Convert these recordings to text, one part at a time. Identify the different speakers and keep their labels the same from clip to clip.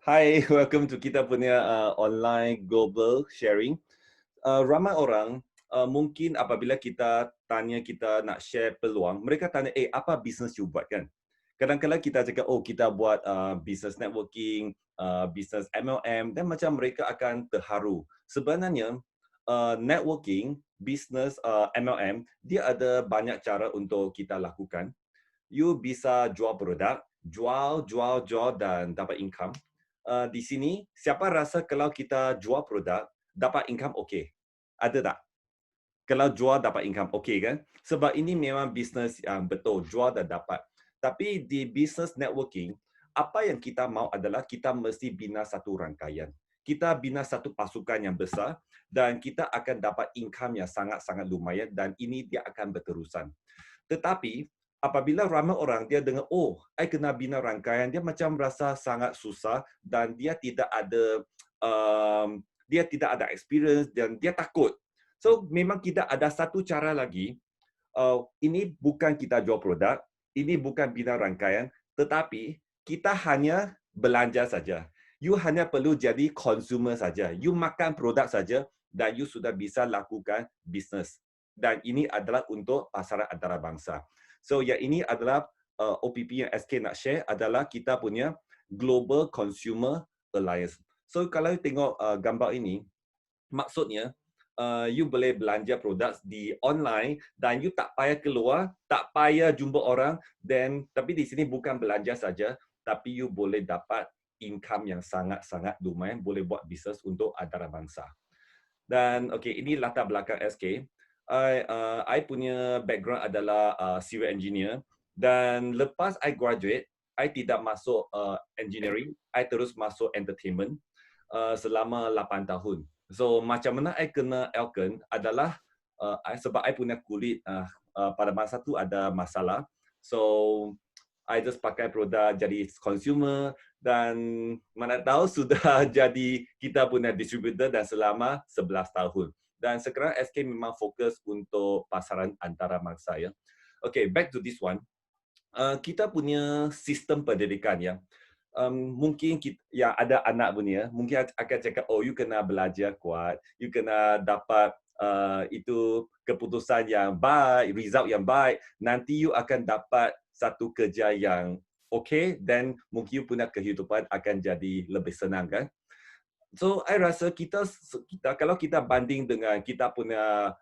Speaker 1: Hai, welcome to kita punya online global sharing. Ramai orang mungkin apabila kita tanya kita nak share peluang, mereka tanya, apa bisnes you buat kan? Kadang-kadang kita cakap, oh kita buat business networking, business MLM dan macam mereka akan terharu. Sebenarnya networking, business MLM, dia ada banyak cara untuk kita lakukan. You bisa jual produk, jual dan dapat income. Di sini, siapa rasa kalau kita jual produk, dapat income okey? Ada tak? Kalau jual dapat income, okey kan? Sebab ini memang bisnes yang betul, jual dan dapat. Tapi di business networking, apa yang kita mahu adalah kita mesti bina satu rangkaian. Kita bina satu pasukan yang besar dan kita akan dapat income yang sangat-sangat lumayan dan ini dia akan berterusan. Tetapi apabila ramai orang dia dengar, oh, I kena bina rangkaian, dia macam rasa sangat susah dan dia tidak ada experience dan dia takut. So memang kita ada satu cara lagi. Ini bukan kita jual produk, ini bukan bina rangkaian, tetapi kita hanya belanja saja. You hanya perlu jadi consumer saja. You makan produk saja dan you sudah bisa lakukan bisnes. Dan ini adalah untuk pasaran antarabangsa. So yang ini adalah OPP yang SK nak share adalah kita punya Global Consumer Alliance. So kalau you tengok gambar ini, maksudnya you boleh belanja produk di online dan you tak payah keluar, tak payah jumpa orang, tapi di sini bukan belanja saja, tapi you boleh dapat income yang sangat-sangat lumayan, boleh buat bisnes untuk antarabangsa. Dan okey, ini latar belakang SK. I punya background adalah civil engineer dan lepas I graduate, I tidak masuk engineering, I terus masuk entertainment selama 8 tahun. So macam mana I kena Elkan adalah sebab I punya kulit pada masa tu ada masalah. So I just pakai produk jadi consumer dan mana tahu sudah jadi kita punya distributor dan selama 11 tahun. Dan sekarang SK memang fokus untuk pasaran antarabangsa ya. Okay, back to this one. Kita punya sistem pendidikan ya. Mungkin kita, yang ada anak punya, mungkin akan cakap, oh you kena belajar kuat, you kena dapat itu keputusan yang baik, result yang baik, nanti you akan dapat satu kerja yang okey dan mungkin you punya kehidupan akan jadi lebih senang kan. So, I rasa kita kalau kita banding dengan kita punya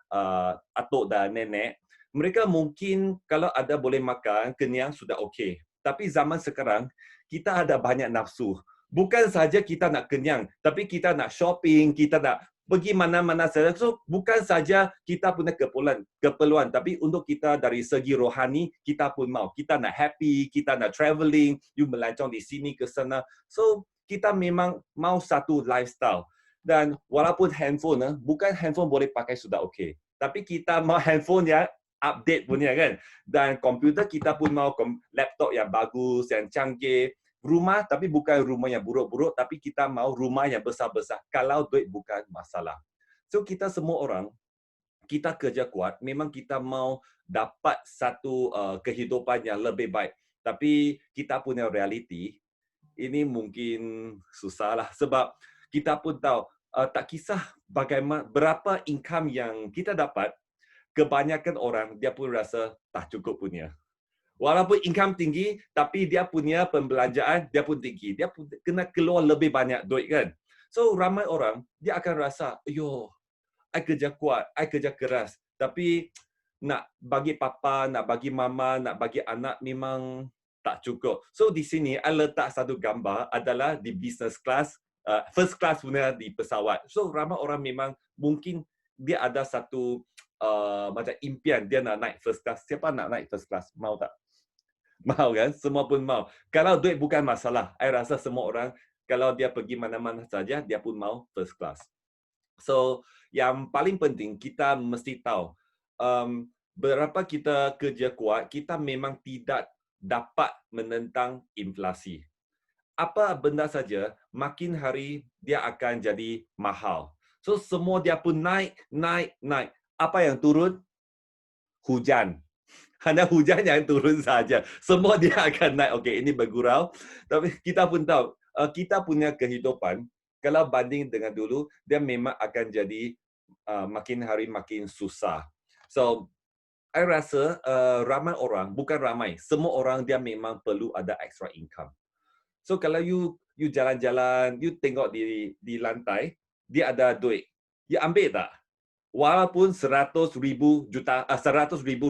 Speaker 1: atuk dan nenek, mereka mungkin kalau ada boleh makan, kenyang sudah okey. Tapi zaman sekarang, kita ada banyak nafsu. Bukan saja kita nak kenyang, tapi kita nak shopping, kita nak pergi mana-mana saja. So, bukan saja kita punya keperluan, tapi untuk kita dari segi rohani, kita pun mau. Kita nak happy, kita nak travelling, you melancong di sini ke sana. So, kita memang mau satu lifestyle. Dan walaupun handphone, bukan handphone boleh pakai sudah okey. Tapi kita mau handphone yang update punya kan. Dan komputer kita pun mau laptop yang bagus, yang canggih. Rumah tapi bukan rumah yang buruk-buruk, tapi kita mau rumah yang besar-besar. Kalau duit bukan masalah. So kita semua orang, kita kerja kuat, memang kita mau dapat satu kehidupan yang lebih baik. Tapi kita punya realiti, ini mungkin susahlah sebab kita pun tahu tak kisah bagaimana berapa income yang kita dapat, kebanyakan orang dia pun rasa tak cukup punya. Walaupun income tinggi, tapi dia punya pembelanjaan dia pun tinggi. Dia pun kena keluar lebih banyak duit kan. So ramai orang dia akan rasa, "Ayo, I kerja kuat, I kerja keras." Tapi nak bagi papa, nak bagi mama, nak bagi anak memang tak cukup. So di sini I letak satu gambar adalah di business class, first class punya di pesawat. So ramai orang memang mungkin dia ada satu macam impian dia nak naik first class. Siapa nak naik first class? Mau tak? Mau kan? Semua pun mau. Kalau duit bukan masalah, I rasa semua orang kalau dia pergi mana-mana saja dia pun mau first class. So yang paling penting kita mesti tahu berapa kita kerja kuat, kita memang tidak dapat menentang inflasi. Apa benda saja, makin hari dia akan jadi mahal. So semua dia pun naik, naik, naik. Apa yang turun? Hujan. Hanya hujan yang turun saja. Semua dia akan naik. Okey, ini bergurau. Tapi kita pun tahu, kita punya kehidupan, kalau banding dengan dulu, dia memang akan jadi makin hari makin susah. So, I rasa ramai orang, bukan ramai, semua orang dia memang perlu ada extra income. So kalau you jalan-jalan, you tengok di lantai, dia ada duit. You ambil tak? Walaupun 100,000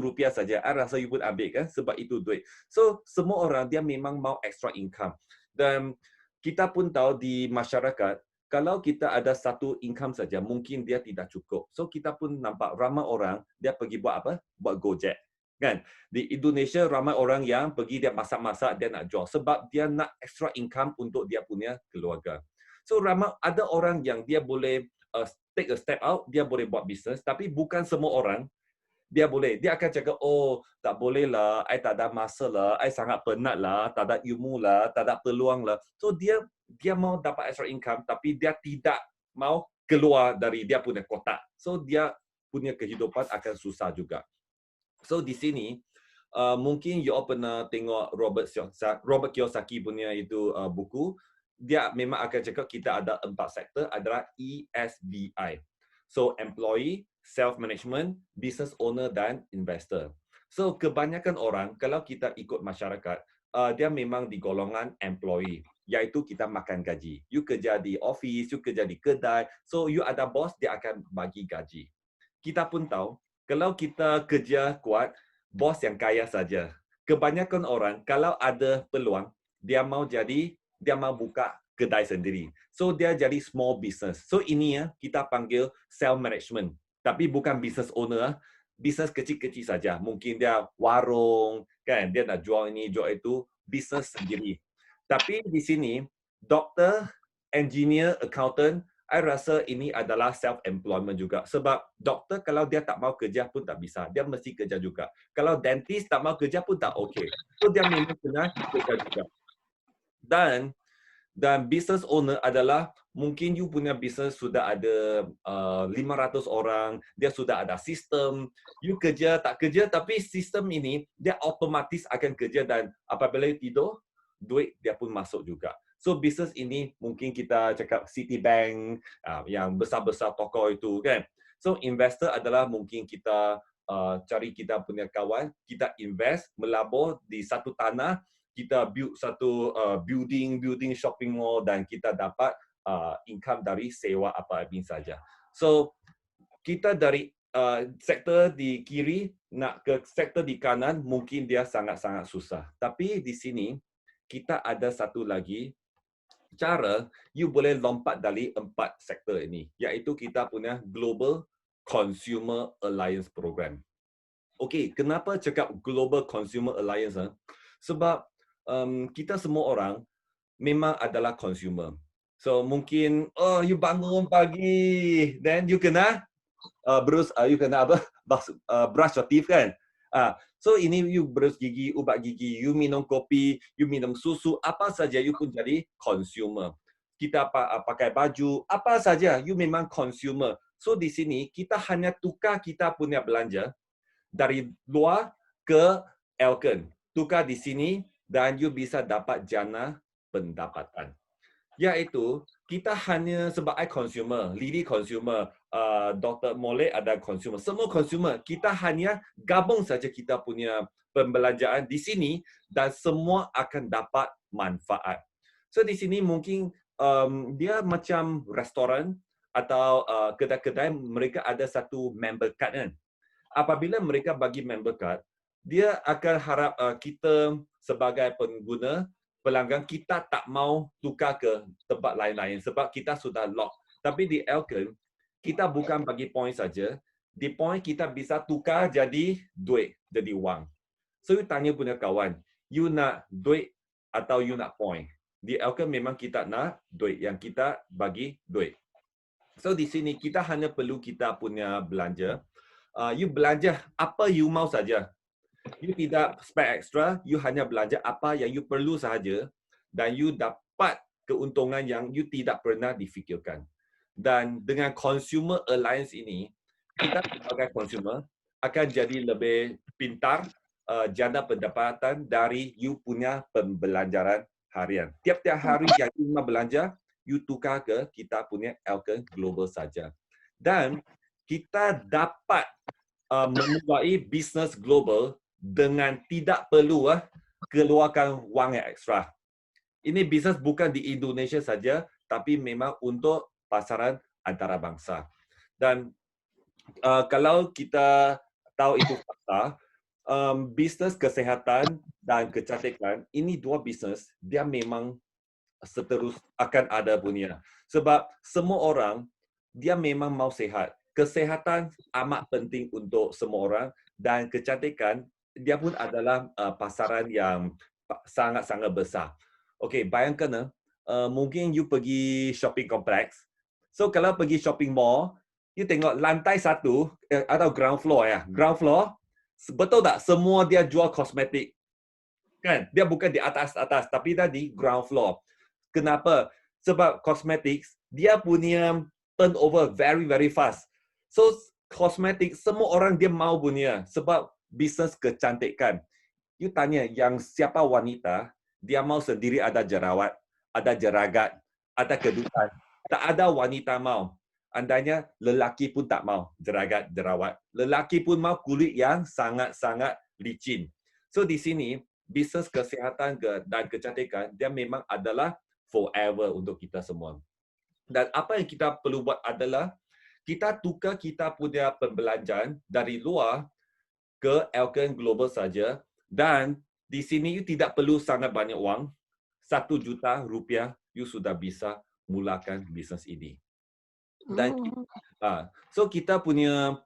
Speaker 1: rupiah saja, I rasa you pun ambil kan sebab itu duit. So semua orang dia memang mau extra income. Dan kita pun tahu di masyarakat, kalau kita ada satu income saja, mungkin dia tidak cukup. So kita pun nampak ramai orang dia pergi buat apa? Buat Gojek. Kan? Di Indonesia ramai orang yang pergi dia masak-masak dia nak jual sebab dia nak extra income untuk dia punya keluarga. So ramai ada orang yang dia boleh take a step out, dia boleh buat bisnes, tapi bukan semua orang dia boleh. Dia akan cakap, oh tak boleh lah, I tak ada masa lah, I sangat penat lah, tak ada ilmu lah, tak ada peluang lah. So dia mau dapat extra income, tapi dia tidak mau keluar dari dia punya kotak. So dia punya kehidupan akan susah juga. So di sini, mungkin you all pernah tengok Robert Kiyosaki punya itu buku. Dia memang akan cakap kita ada 4 sektor adalah ESBI. So employee, self-management, business owner dan investor. So kebanyakan orang kalau kita ikut masyarakat, dia memang di golongan employee, iaitu kita makan gaji. You kerja di office, you kerja di kedai, so you ada bos, dia akan bagi gaji. Kita pun tahu, kalau kita kerja kuat, bos yang kaya saja. Kebanyakan orang kalau ada peluang, dia mau buka kedai sendiri. So dia jadi small business. So ini ya kita panggil self management. Tapi bukan business owner, business kecil-kecil saja. Mungkin dia warung, kan? Dia nak jual ini, jual itu, business sendiri. Tapi di sini, doktor, engineer, accountant, I rasa ini adalah self-employment juga. Sebab doktor kalau dia tak mau kerja pun tak bisa. Dia mesti kerja juga. Kalau dentist tak mau kerja pun tak okey. So dia memang kena kerja juga. Dan business owner adalah mungkin you punya business sudah ada 500 orang, dia sudah ada sistem, you kerja tak kerja tapi sistem ini dia otomatis akan kerja dan apabila you tidur, duit dia pun masuk juga. So business ini mungkin kita cakap Citibank yang besar-besar tokoh itu kan. So investor adalah mungkin kita cari kita punya kawan, kita invest, melabur di satu tanah, kita build satu building shopping mall dan kita dapat income dari sewa apa saja. So kita dari sektor di kiri nak ke sektor di kanan mungkin dia sangat-sangat susah. Tapi di sini kita ada satu lagi cara you boleh lompat dari 4 sektor ini, iaitu kita punya Global Consumer Alliance Program. Okey, kenapa cakap Global Consumer Alliance? Sebab kita semua orang memang adalah consumer. So mungkin you bangun pagi, then you kena you kena apa? Brush your teeth kan? So ini you brush gigi, ubat gigi, you minum kopi, you minum susu, apa saja you pun jadi consumer. Kita pakai baju, apa saja you memang consumer. So di sini kita hanya tukar kita punya belanja dari luar ke Elken. Tukar di sini dan you bisa dapat jana pendapatan. Iaitu kita hanya sebab I consumer, Lily consumer, Dr. Molek ada consumer, semua consumer. Kita hanya gabung saja kita punya pembelanjaan di sini dan semua akan dapat manfaat. So di sini mungkin dia macam restoran atau kedai-kedai mereka ada satu member card kan. Apabila mereka bagi member card, dia akan harap kita sebagai pengguna pelanggan kita tak mau tukar ke tempat lain-lain sebab kita sudah lock. Tapi di Elken, kita bukan bagi point saja. Di point kita bisa tukar jadi duit, jadi wang. So you tanya punya kawan, you nak duit atau you nak point? Di Elken memang kita nak duit, yang kita bagi duit. So di sini kita hanya perlu kita punya belanja. You belanja apa you mau saja. You tidak spend extra, you hanya belanja apa yang you perlu sahaja dan you dapat keuntungan yang you tidak pernah difikirkan. Dan dengan Consumer Alliance ini, kita sebagai consumer akan jadi lebih pintar jana pendapatan dari you punya pembelanjaran harian. Tiap-tiap hari yang you mau belanja, you tukar ke kita punya Elkon Global saja. Dan kita dapat memulai bisnes global dengan tidak perlu keluarkan wang yang ekstra. Ini bisnes bukan di Indonesia saja, tapi memang untuk pasaran antarabangsa. Dan kalau kita tahu itu fakta, bisnes kesihatan dan kecantikan, ini dua bisnes, dia memang seterus akan ada punya. Sebab semua orang, dia memang mau sehat. Kesehatan amat penting untuk semua orang dan kecantikan, dia pun adalah pasaran yang sangat-sangat besar. Okey, bayangkan mungkin you pergi shopping complex. So kalau pergi shopping mall, you tengok lantai 1 atau ground floor ya. Ground floor, betul tak semua dia jual kosmetik? Kan? Dia bukan di atas-atas tapi dia di ground floor. Kenapa? Sebab kosmetik dia punya turnover very fast. So kosmetik semua orang dia mau punya sebab bisnes kecantikan. You tanya yang siapa wanita, dia mau sendiri ada jerawat, ada jeragat, ada kedutan. Tak ada wanita mau. Andainya lelaki pun tak mau jeragat, jerawat. Lelaki pun mau kulit yang sangat-sangat licin. So di sini bisnes kesihatan dan kecantikan dia memang adalah forever untuk kita semua. Dan apa yang kita perlu buat adalah kita tukar kita punya pembelanjaan dari luar ke Elkon Global saja dan di sini you tidak perlu sangat banyak wang. 1 juta rupiah you sudah bisa mulakan bisnes ini. Dan so kita punya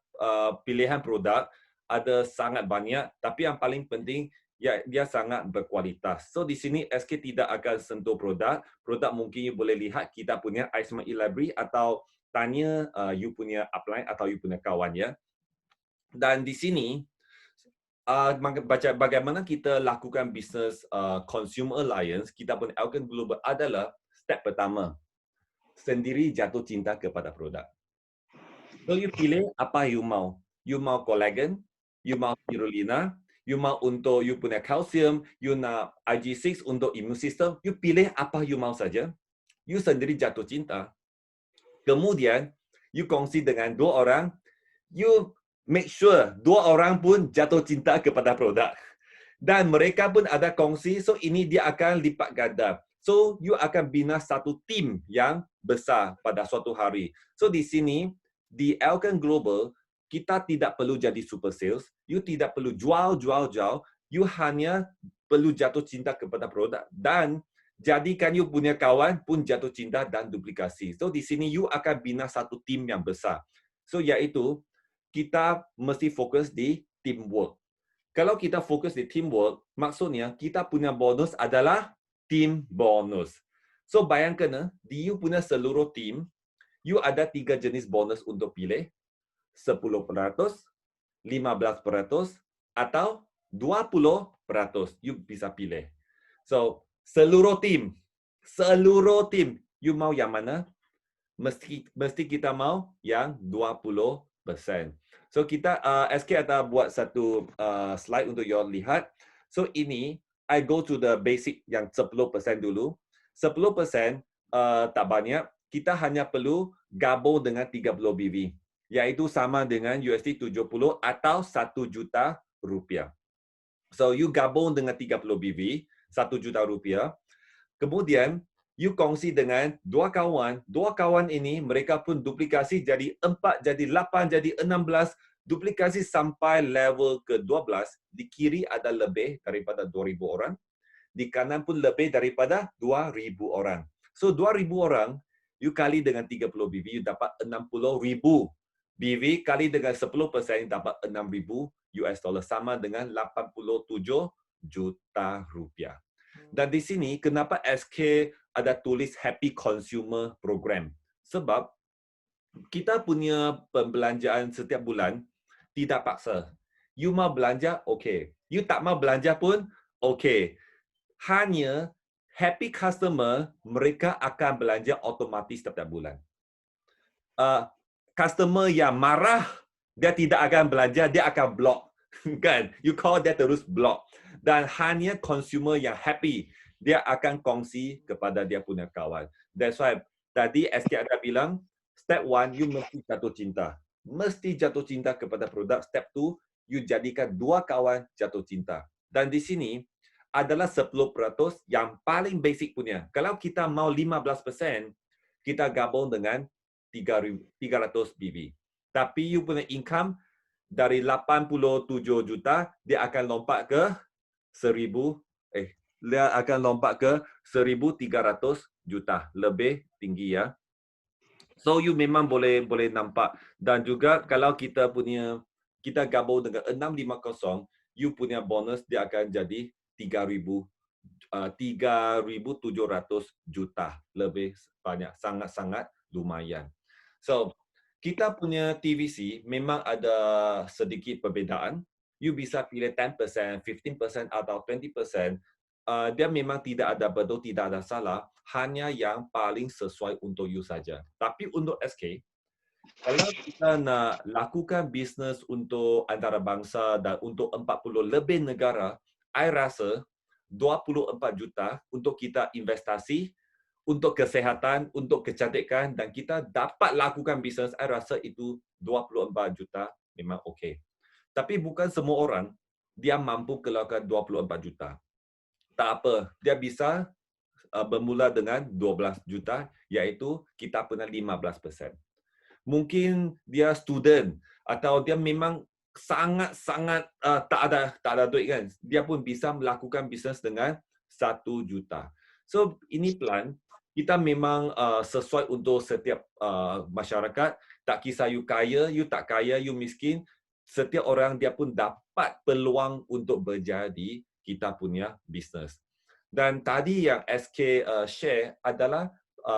Speaker 1: pilihan produk ada sangat banyak tapi yang paling penting ya dia sangat berkualitas. So di sini SK tidak akan sentuh produk. Produk mungkin you boleh lihat kita punya iSmart e-library atau tanya you punya upline atau you punya kawan ya. Dan di sini bagaimana kita lakukan bisnes consumer alliance, kita pun Elkon Global adalah step pertama. Sendiri jatuh cinta kepada produk. So you pilih apa you mau. You mau collagen, you mau spirulina, you mau untuk you punya kalsium, you nak IG6 untuk immune system, you pilih apa you mau saja. You sendiri jatuh cinta. Kemudian, you kongsi dengan 2 orang, you make sure 2 orang pun jatuh cinta kepada produk. Dan mereka pun ada kongsi, so ini dia akan lipat ganda. So, you akan bina satu tim yang besar pada suatu hari. So, di sini, di Elkon Global, kita tidak perlu jadi super sales, you tidak perlu jual, you hanya perlu jatuh cinta kepada produk. Dan jadikan you punya kawan pun jatuh cinta dan duplikasi. So, di sini you akan bina satu tim yang besar. So, iaitu, kita mesti fokus di teamwork. Kalau kita fokus di teamwork, maksudnya kita punya bonus adalah team bonus. So bayangkan, di you punya seluruh team, you ada 3 jenis bonus untuk pilih. 10%, 15%, atau 20%. You bisa pilih. So, seluruh team, you mau yang mana? Mesti kita mau yang 20%. So kita SK ada buat satu slide untuk you all lihat. So ini I go to the basic yang 10% dulu. 10% tak banyak. Kita hanya perlu gabung dengan 30 BV, iaitu sama dengan USD 70 atau 1 juta rupiah. So you gabung dengan 30 BV, 1 juta rupiah. Kemudian you kongsi dengan 2 kawan. 2 kawan ini mereka pun duplikasi jadi 4, jadi 8, jadi 16. Duplikasi sampai level ke-12. Di kiri ada lebih daripada 2,000 orang. Di kanan pun lebih daripada 2,000 orang. So 2,000 orang, you kali dengan 30 BV, you dapat 60,000 BV kali dengan 10%, you dapat 6,000 US dollar, sama dengan 87 juta rupiah. Dan di sini, kenapa SK ada tulis Happy Consumer Program? Sebab kita punya pembelanjaan setiap bulan tidak paksa. You mau belanja, okey. You tak mau belanja pun, okey. Hanya happy customer, mereka akan belanja otomatis setiap bulan. Customer yang marah, dia tidak akan belanja, dia akan block. Kan? You call dia terus block. Dan hanya consumer yang happy, dia akan kongsi kepada dia punya kawan. That's why tadi SK ada bilang, step 1, you mesti jatuh cinta. Mesti jatuh cinta kepada produk. Step 2, you jadikan dua kawan jatuh cinta. Dan di sini adalah 10% yang paling basic punya. Kalau kita mau 15%, kita gabung dengan 300 BB. Tapi you punya income dari 87 juta, dia akan lompat ke 1000, dia akan lompat ke 1300 juta. Lebih tinggi ya. So you memang boleh nampak. Dan juga kalau kita gabung dengan 650, you punya bonus dia akan jadi 3.700 juta. Lebih banyak, sangat-sangat lumayan. So, kita punya TVC memang ada sedikit perbezaan. You bisa pilih 10%, 15% atau 20%. Dia memang tidak ada betul, tidak ada salah. Hanya yang paling sesuai untuk you saja. Tapi untuk SK, kalau kita nak lakukan bisnes untuk antarabangsa dan untuk 40 lebih negara, I rasa 24 juta untuk kita investasi, untuk kesihatan, untuk kecantikan dan kita dapat lakukan bisnes, I rasa itu 24 juta memang okey. Tapi bukan semua orang dia mampu keluarkan 24 juta. Tak apa, dia bisa bermula dengan 12 juta iaitu kita punya 15%. Mungkin dia student atau dia memang sangat-sangat tak ada duit kan. Dia pun bisa melakukan bisnes dengan 1 juta. So ini plan kita memang sesuai untuk setiap masyarakat. Tak kisah you kaya, you tak kaya, you miskin, setiap orang dia pun dapat peluang untuk berjaya di kita punya bisnes. Dan tadi yang SK share adalah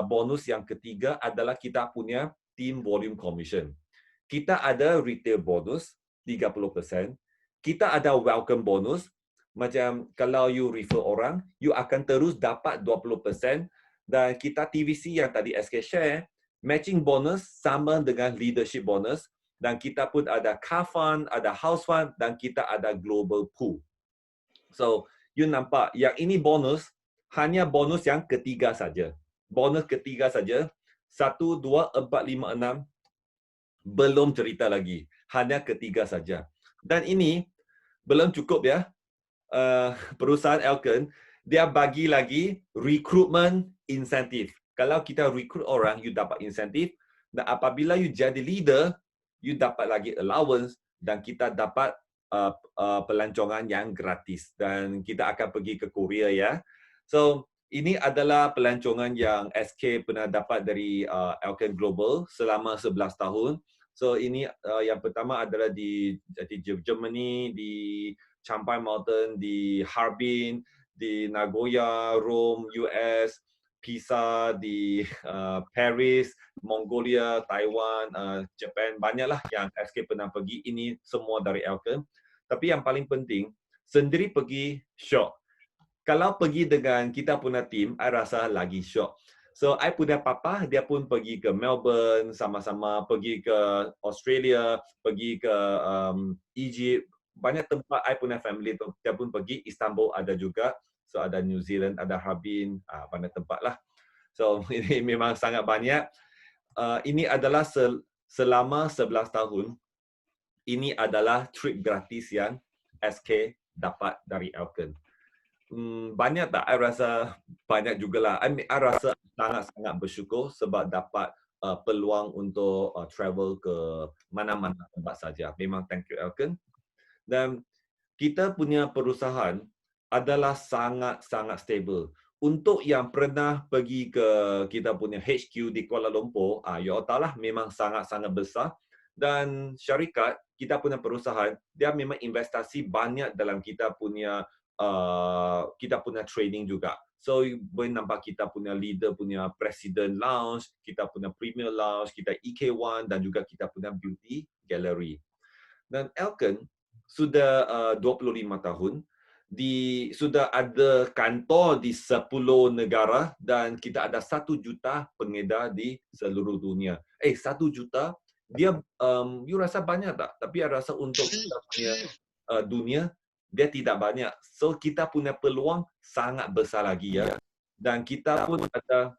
Speaker 1: bonus yang ketiga adalah kita punya team volume commission. Kita ada retail bonus 30%. Kita ada welcome bonus. Macam kalau you refer orang, you akan terus dapat 20%. Dan kita TVC yang tadi SK share, matching bonus sama dengan leadership bonus. Dan kita pun ada car fund, ada house fund, dan kita ada global pool. So, you nampak yang ini bonus, hanya bonus yang ketiga saja. Bonus ketiga saja. 1, 2, 4, 5, 6. Belum cerita lagi. Hanya ketiga saja. Dan ini belum cukup ya. Perusahaan Elkon, dia bagi lagi recruitment insentif. Kalau kita recruit orang, you dapat insentif. Dan apabila you jadi leader, you dapat lagi allowance dan kita dapat pelancongan yang gratis. Dan kita akan pergi ke Korea ya. So, ini adalah pelancongan yang SK pernah dapat dari Elkon Global selama 11 tahun. So, ini yang pertama adalah di Germany, di Champai Mountain, di Harbin, di Nagoya, Rome, US, Pisa, di Paris, Mongolia, Taiwan, Japan, banyaklah yang SK pernah pergi. Ini semua dari Elkon. Tapi yang paling penting, sendiri pergi syok. Kalau pergi dengan kita punya tim, I rasa lagi syok. So, I punya papa, dia pun pergi ke Melbourne, sama-sama pergi ke Australia, pergi ke Egypt. Banyak tempat I punya family tu, dia pun pergi. Istanbul ada juga. So, ada New Zealand, ada Harbin, banyak tempat lah. So, ini memang sangat banyak. Ini adalah selama 11 tahun, ini adalah trip gratis yang SK dapat dari Elkon. Banyak tak? I rasa banyak jugalah. I rasa sangat-sangat bersyukur sebab dapat peluang untuk travel ke mana-mana tempat saja. Memang thank you Elkon. Dan kita punya perusahaan adalah sangat-sangat stable. Untuk yang pernah pergi ke kita punya HQ di Kuala Lumpur, you tahu lah memang sangat-sangat besar. Dan syarikat, kita punya perusahaan, dia memang investasi banyak dalam kita punya training juga. So, boleh nampak kita punya leader punya president lounge, kita punya premier lounge, kita EK1 dan juga kita punya beauty gallery. Dan Elkon sudah 25 tahun, sudah ada kantor di 10 negara dan kita ada 1 juta pengedar di seluruh dunia. 1 juta, dia you rasa banyak tak? Tapi saya rasa untuk kita punya dunia, dia tidak banyak. So kita punya peluang sangat besar lagi ya. Dan kita pun ada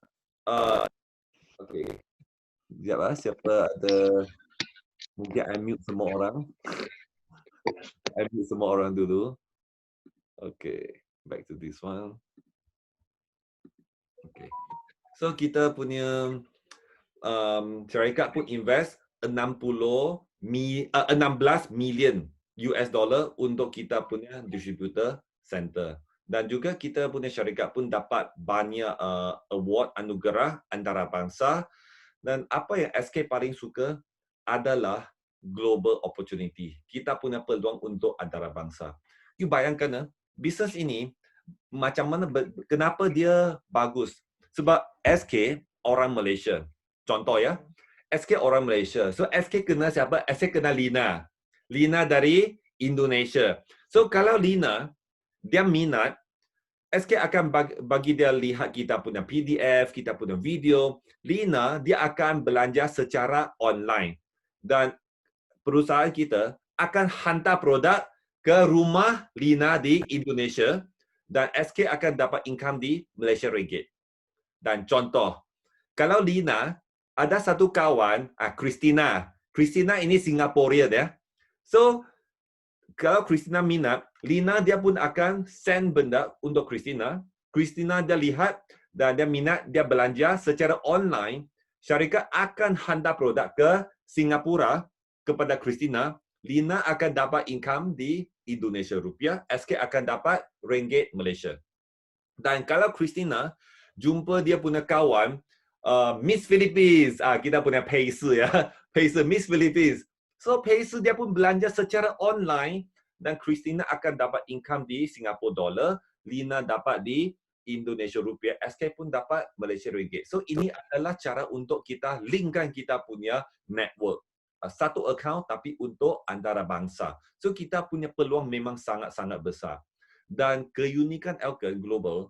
Speaker 1: okey. Sekejap siapa ada, mungkin I mute semua orang. I mute semua orang dulu. Okay, back to this one. Okay. So kita punya syarikat pun invest 16 million US dollar untuk kita punya distributor center. Dan juga kita punya syarikat pun dapat banyak award anugerah antarabangsa. Dan apa yang SK paling suka adalah global opportunity. Kita punya peluang untuk antarabangsa. You bayangkan, bisnes ini macam mana, kenapa dia bagus? Sebab SK orang Malaysia. Contoh ya, SK orang Malaysia. So SK kenal siapa? SK kenal Lina. Lina dari Indonesia. So kalau Lina, dia minat, SK akan bagi dia lihat kita punya PDF, kita punya video. Lina, dia akan belanja secara online. Dan perusahaan kita akan hantar produk ke rumah Lina di Indonesia dan SK akan dapat income di Malaysia Ringgit. Dan contoh, kalau Lina, ada satu kawan, Christina. Christina ini Singaporean ya. So, kalau Christina minat, Lina dia pun akan send benda untuk Christina. Christina dia lihat dan dia minat, dia belanja secara online. Syarikat akan hantar produk ke Singapura kepada Christina. Lina akan dapat income di Indonesia rupiah, SK akan dapat ringgit Malaysia. Dan kalau Christina jumpa dia punya kawan, Miss Philippines, kita punya Paysu ya, Paysu Miss Philippines. So Paysu dia pun belanja secara online dan Christina akan dapat income di Singapore dollar, Lina dapat di Indonesia rupiah, SK pun dapat Malaysia ringgit. So ini adalah cara untuk kita linkkan kita punya network. Satu account tapi untuk antarabangsa. So kita punya peluang memang sangat-sangat besar. Dan keunikan Elkon Global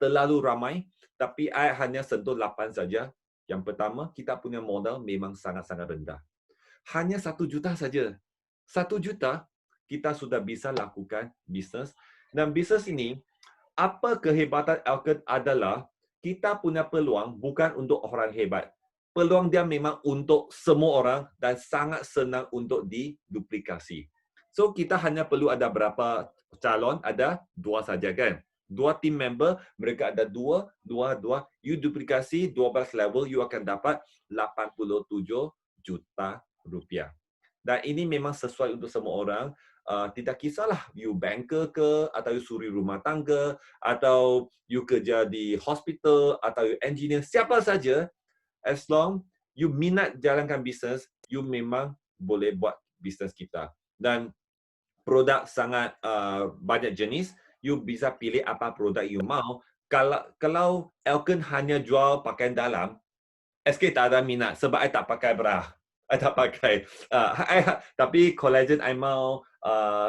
Speaker 1: terlalu ramai, tapi I hanya sentuh 8 saja. Yang pertama, kita punya modal memang sangat-sangat rendah. Hanya 1 juta saja. 1 juta, kita sudah bisa lakukan bisnes. Dan bisnes ini, apa kehebatan Elkon adalah, kita punya peluang bukan untuk orang hebat. Peluang dia memang untuk semua orang dan sangat senang untuk diduplikasi. So, kita hanya perlu ada berapa calon? Ada 2 saja kan? 2 team member, mereka ada 2. You duplikasi 12 level, you akan dapat 87 juta rupiah. Dan ini memang sesuai untuk semua orang. Tidak kisahlah you banker ke, atau you suri rumah tangga, atau you kerja di hospital, atau you engineer, siapa saja, as long you minat jalankan bisnes, you memang boleh buat bisnes kita. Dan produk sangat banyak jenis, you bisa pilih apa produk you mau. Kalau Elkon hanya jual pakaian dalam, SK tak ada minat sebab I tak pakai bra. I tak pakai. Tapi collagen I mau,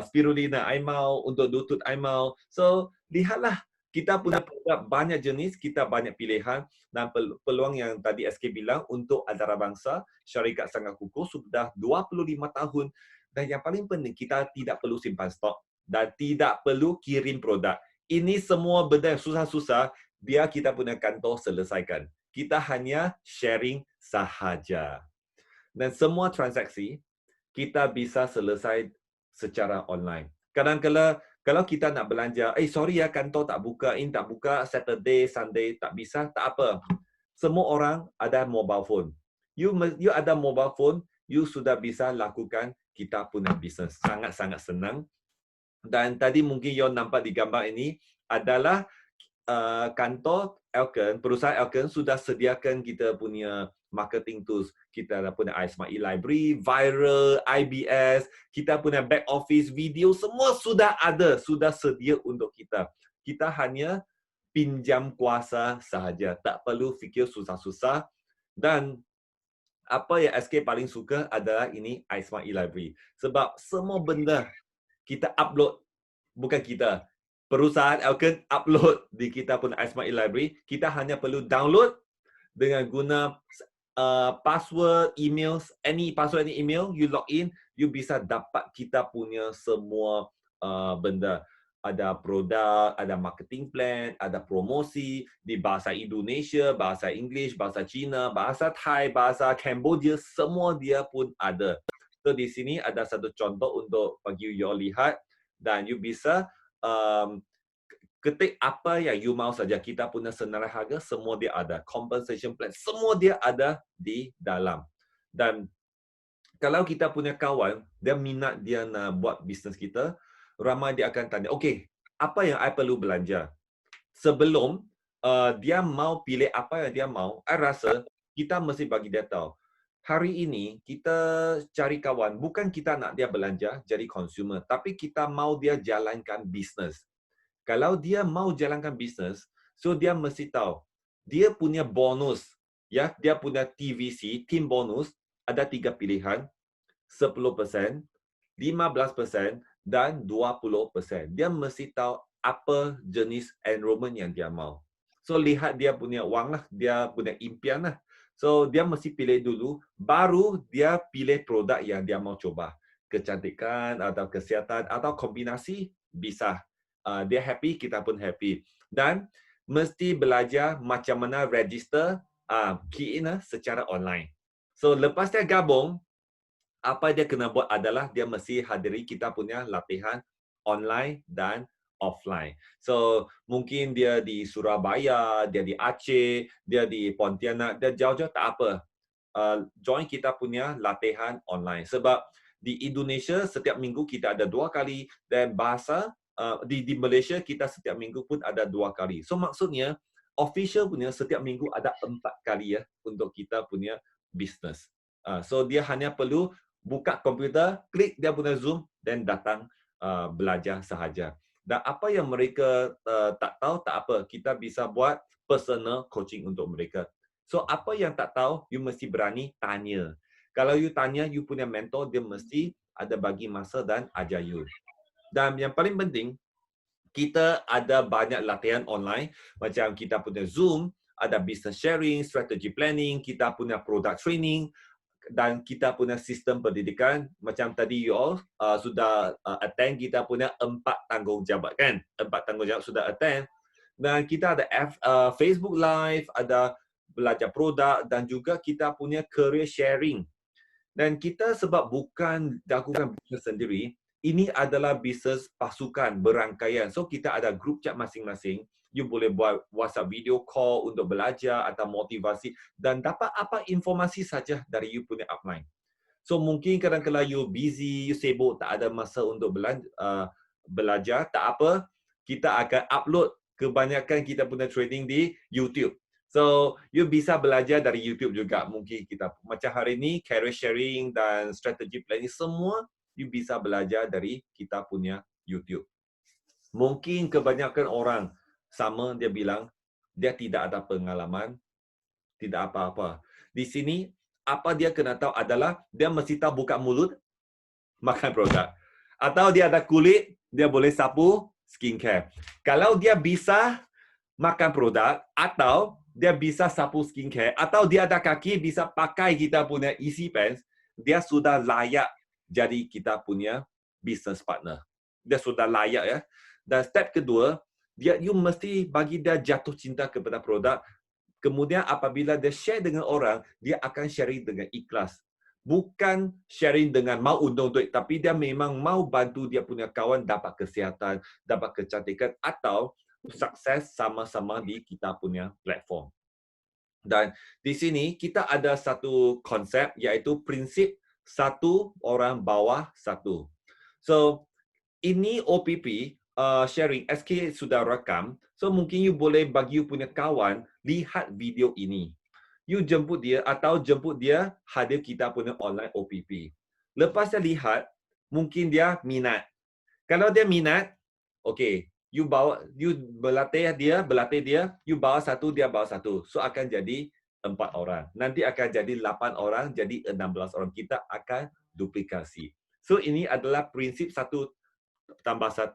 Speaker 1: spirulina I mau, untuk lutut I mau. So, lihatlah. Kita punya produk banyak jenis, kita banyak pilihan dan peluang yang tadi SK bilang untuk antarabangsa, syarikat sangat kukuh sudah 25 tahun. Dan yang paling penting, kita tidak perlu simpan stok dan tidak perlu kirim produk. Ini semua benda yang susah-susah, biar kita punya kantor selesaikan. Kita hanya sharing sahaja. Dan semua transaksi, kita bisa selesai secara online. Kadang-kadang, kalau kita nak belanja, sorry ya, kantor tak buka, ini tak buka, Saturday, Sunday, tak bisa, tak apa. Semua orang ada mobile phone. You ada mobile phone, you sudah bisa lakukan kita punya bisnes. Sangat-sangat senang. Dan tadi mungkin you nampak di gambar ini adalah kantor Elkon, perusahaan Elkon sudah sediakan kita punya marketing tools. Kita punya iSmart e-library, viral, IBS, kita punya back office, video, semua sudah ada, sudah sedia untuk kita. Kita hanya pinjam kuasa sahaja, tak perlu fikir susah-susah. Dan apa yang SK paling suka adalah ini iSmart e-library. Sebab semua benda kita upload, bukan kita, perusahaan Elkon upload di kita pun iSmart e-library. Kita hanya perlu download dengan guna password, email, any password, any email, you log in, you bisa dapat kita punya semua benda. Ada produk, ada marketing plan, ada promosi di bahasa Indonesia, bahasa English, bahasa Cina, bahasa Thai, bahasa Cambodia, semua dia pun ada. So di sini ada satu contoh untuk bagi you all lihat dan you bisa um, ketik apa yang you mau saja. Kita punya senarai harga, semua dia ada. Compensation plan, semua dia ada di dalam. Dan kalau kita punya kawan, dia minat dia nak buat bisnes kita, ramai dia akan tanya, okay, apa yang I perlu belanja? Sebelum dia mau pilih apa yang dia mau, I rasa kita mesti bagi dia tahu. Hari ini kita cari kawan, bukan kita nak dia belanja jadi consumer, tapi kita mau dia jalankan bisnes. Kalau dia mau jalankan bisnes, so dia mesti tahu dia punya bonus, ya, dia punya TVC, team bonus, ada 3 pilihan, 10%, 15% dan 20%. Dia mesti tahu apa jenis enrollment yang dia mau. So lihat dia punya wang lah, dia punya impian lah. So dia mesti pilih dulu, baru dia pilih produk yang dia mau coba. Kecantikan atau kesihatan atau kombinasi bisa. Dia happy, kita pun happy. Dan mesti belajar macam mana register key in secara online. So lepas dia gabung, apa dia kena buat adalah dia mesti hadiri kita punya latihan online dan offline. So, mungkin dia di Surabaya, dia di Aceh, dia di Pontianak, dia jauh-jauh tak apa. Join kita punya latihan online. Sebab di Indonesia setiap minggu kita ada 2 kali dan bahasa di Malaysia kita setiap minggu pun ada 2 kali. So, maksudnya official punya setiap minggu ada 4 kali ya untuk kita punya business. So, dia hanya perlu buka komputer, klik dia punya Zoom dan datang belajar sahaja. Dan apa yang mereka tak tahu, tak apa. Kita bisa buat personal coaching untuk mereka. So, apa yang tak tahu, you mesti berani tanya. Kalau you tanya, you punya mentor, dia mesti ada bagi masa dan ajar you. Dan yang paling penting, kita ada banyak latihan online. Macam kita punya Zoom, ada business sharing, strategy planning, kita punya product training, dan kita punya sistem pendidikan macam tadi you all sudah attend kita punya 4 tanggungjawab kan, 4 tanggungjawab sudah attend dan kita ada Facebook Live, ada belajar produk dan juga kita punya career sharing. Dan kita sebab bukan lakukan bisnes sendiri, ini adalah bisnes pasukan berangkaian. So kita ada group chat masing-masing. You boleh buat WhatsApp video call untuk belajar atau motivasi dan dapat apa informasi saja dari you punya upline. So mungkin kadang-kadang you busy, you sibuk, tak ada masa untuk belajar, tak apa. Kita akan upload kebanyakan kita punya training di YouTube. So, you bisa belajar dari YouTube juga. Mungkin kita, macam hari ini, career sharing dan strategy planning, semua you bisa belajar dari kita punya YouTube. Mungkin kebanyakan orang sama dia bilang, dia tidak ada pengalaman, tidak apa-apa. Di sini, apa dia kena tahu adalah, dia mesti tahu buka mulut, makan produk. Atau dia ada kulit, dia boleh sapu skincare. Kalau dia bisa makan produk, atau dia bisa sapu skincare, atau dia ada kaki bisa pakai kita punya Easy Pants, dia sudah layak jadi kita punya business partner. Dia sudah layak ya. Dan step kedua, you mesti bagi dia jatuh cinta kepada produk. Kemudian apabila dia share dengan orang, dia akan sharing dengan ikhlas. Bukan sharing dengan mau untung duit, tapi dia memang mau bantu dia punya kawan dapat kesihatan, dapat kecantikan, atau sukses sama-sama di kita punya platform. Dan di sini kita ada satu konsep iaitu prinsip satu orang bawah satu. So, ini OPP sharing, SK sudah rekam. So, mungkin you boleh bagi you punya kawan lihat video ini. You jemput dia atau jemput dia hadir kita punya online OPP. Lepas dia lihat, mungkin dia minat. Kalau dia minat, okay, you berlatih dia, you bawa satu, dia bawa satu. So akan jadi 4 orang. Nanti akan jadi 8 orang, jadi 16 orang. Kita akan duplikasi. So ini adalah prinsip 1 tambah 1.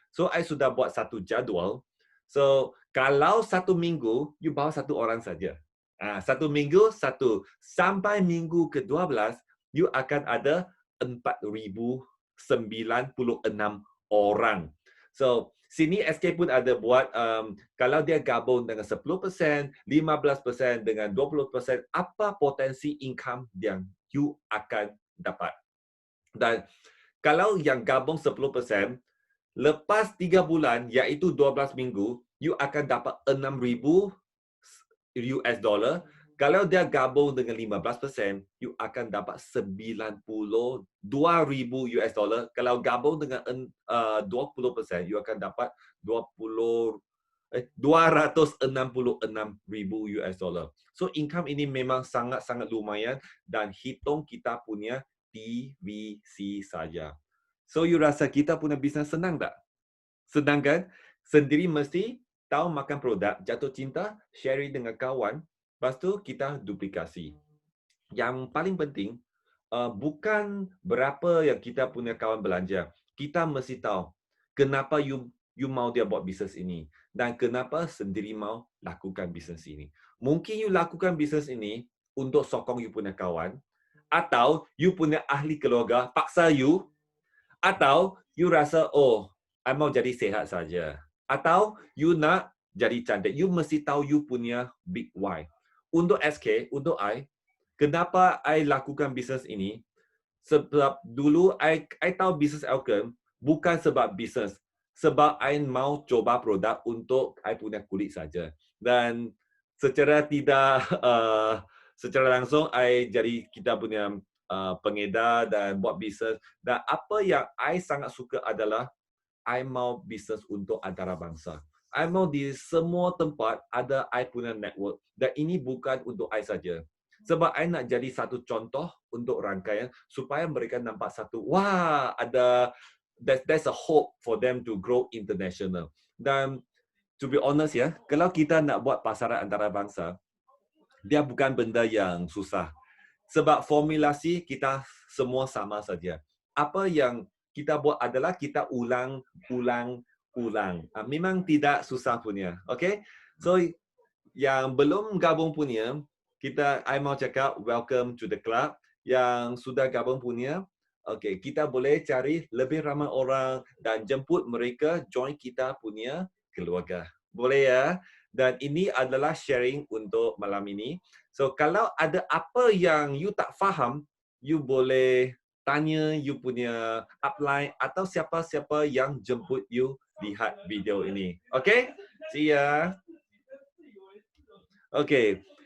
Speaker 1: So I sudah buat satu jadual. So kalau 1 minggu, you bawa 1 orang saja. 1 minggu 1. Sampai minggu ke-12, you akan ada 4,096 orang. So, sini SK pun ada buat, kalau dia gabung dengan 10%, 15% dengan 20%, apa potensi income yang you akan dapat. Dan kalau yang gabung 10%, lepas 3 bulan, iaitu 12 minggu, you akan dapat 6,000 US dollar. Kalau dia gabung dengan 15%, you akan dapat 92,000 US dollar. Kalau gabung dengan 20%, you akan dapat 266,000 US dollar. So income ini memang sangat-sangat lumayan dan hitung kita punya TVC saja. So you rasa kita punya bisnes senang tak? Senang kan? Sendiri mesti tahu makan produk, jatuh cinta, sharing dengan kawan, lepas tu kita duplikasi. Yang paling penting, bukan berapa yang kita punya kawan belanja. Kita mesti tahu kenapa you mau dia buat bisnes ini dan kenapa sendiri mau lakukan bisnes ini. Mungkin you lakukan bisnes ini untuk sokong you punya kawan, atau you punya ahli keluarga paksa you, atau you rasa, oh, I mau jadi sihat saja. Atau you nak jadi cantik. You mesti tahu you punya big why. Untuk SK, untuk I, kenapa I lakukan bisnes ini? Sebab dulu I tahu bisnes Alkem bukan sebab bisnes. Sebab I mau coba produk untuk I punya kulit saja. Dan secara tidak secara langsung I jadi kita punya pengedar dan buat bisnes. Dan apa yang I sangat suka adalah I mau bisnes untuk antarabangsa. I mau di semua tempat ada I punya network. Dan ini bukan untuk I saja. Sebab I nak jadi satu contoh untuk rangkaian supaya mereka nampak satu, wah, ada there's a hope for them to grow international. Dan to be honest ya, kalau kita nak buat pasaran antarabangsa, dia bukan benda yang susah. Sebab formulasi kita semua sama saja. Apa yang kita buat adalah kita ulang. Memang tidak susah punya. Okay? So, yang belum gabung punya, I mau cakap welcome to the club. Yang sudah gabung punya, okay, kita boleh cari lebih ramai orang dan jemput mereka join kita punya keluarga. Boleh ya? Dan ini adalah sharing untuk malam ini. So, kalau ada apa yang you tak faham, you boleh tanya you punya upline atau siapa-siapa yang jemput you lihat video ini. Okay? See ya. Okay.